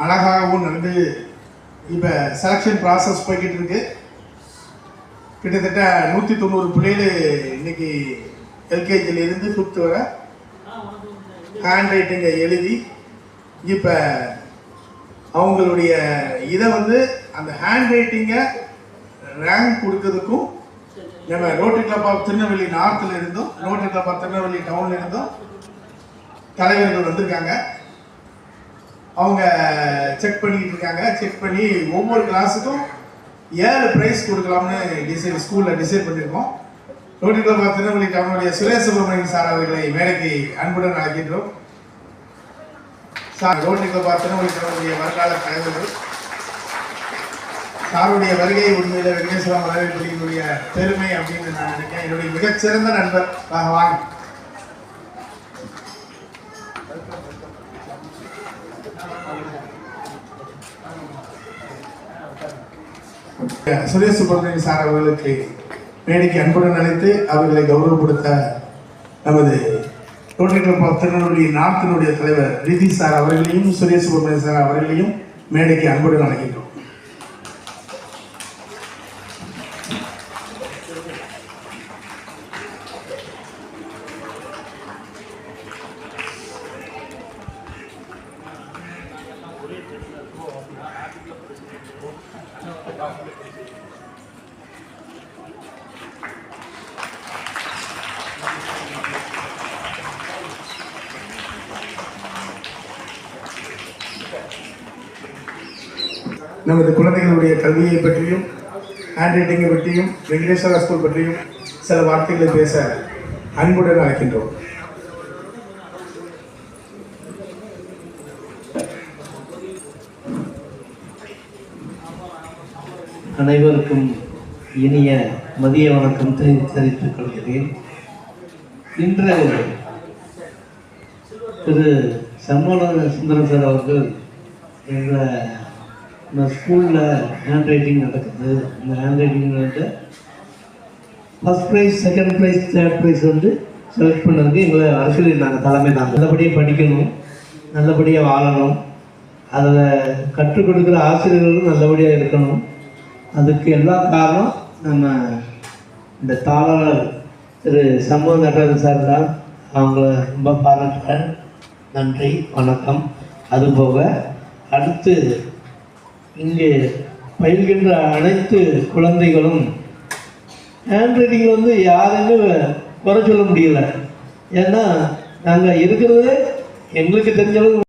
அழகாகவும் நடந்து இப்போ செலெக்ஷன் ப்ராசஸ் போய்கிட்டு இருக்கு. கிட்டத்தட்ட 190 பிள்ளைகள் இன்னைக்கு எல்கேஜியிலிருந்து 5th வரை ஹேண்ட் எழுதி இப்போ அவங்களுடைய இதை அந்த ஹேண்ட் ரைட்டிங்கை ரேங்க் கொடுக்கறதுக்கும் நம்ம ரோட்டரி கிளப் ஆஃப் திருநெல்வேலி நார்த்தில் இருந்தும் ரோட்டரி கிளப் ஆஃப் திருநெல்வேலி டவுன்ல இருந்தும் தலைவர்கள் வந்திருக்காங்க. அவங்க செக் பண்ணிட்டு இருக்காங்க. செக் பண்ணி ஒவ்வொரு கிளாஸுக்கும் 7 பிரைஸ் கொடுக்கலாம்னு ஸ்கூலில் டிசைட் பண்ணியிருக்கோம். ரோட்டரி கிளப் ஆஃப் திருநெல்வேலி டவுனுடைய சுரேஷ் சுப்ரமணியன் சார் அவர்களை மேடைக்கு அன்புடன் அழைக்கின்றோம். Sir Rotary club of Tirunelveli டவுனுடைய வருங்கால தலைவர்கள் சாருடைய வருகை உண்மையில வெங்கடேஸ்வரம் வரவேற்புடைய பெருமை அப்படின்னு நான் நினைக்கிறேன். என்னுடைய மிகச்சிறந்த நண்பர். வாங்க. சுரேஷ் சுப்ரமணியன் சார் அவர்களுக்கு மேடைக்கு அன்புடன் அழைத்து அவர்களை கௌரவப்படுத்த நமது ரோட்டரி கிளப் ஆஃப் திருநெல்வேலி நார்த்தினுடைய தலைவர் ரிதி சார் அவர்களையும் சுரேஷ் சுப்ரமணியன் சார் அவர்களையும் மேடைக்கு அன்புடன் அழைக்கின்றோம். நமது குழந்தைகளுடைய கல்வியை பற்றியும் ஹேண்ட் ரைட்டிங்கை பற்றியும் வெங்கடேஸ்வரா ஸ்கூல் பற்றியும் சில வார்த்தைகளை பேச அன்புடன் அழைக்கின்றோம். அனைவருக்கும் இனிய மதிய வணக்கம் தெரிவித்துக் கொள்கிறேன். இன்று திரு சண்முக சுந்தரம் சார் அவர்கள் எங்கள் ஸ்கூலில் ஹேண்ட் ரைட்டிங் நடக்குது. இந்த hand writing first prize, second prize, third prize select பண்ணதுக்கு எங்களை அரசியல் நாங்கள் தலைமை தான். நல்லபடியாக படிக்கணும், நல்லபடியாக வாழணும், அதை கற்றுக் கொடுக்குற ஆசிரியர்களும் நல்லபடியாக இருக்கணும். அதுக்கு எல்லா காரணம் நம்ம இந்த தாளர் திரு சண்முக நடராஜன் சார் தான். அவங்கள ரொம்ப பாராட்டுறேன். நன்றி, வணக்கம். அதுபோக அடுத்து இங்கே பயில்கின்ற அனைத்து குழந்தைகளும் ஹேண்ட் ரைட்டிங் யாருன்னு குறை சொல்ல முடியல. ஏன்னா நாங்கள் இருக்கிறது எங்களுக்கு தெரிஞ்சளவு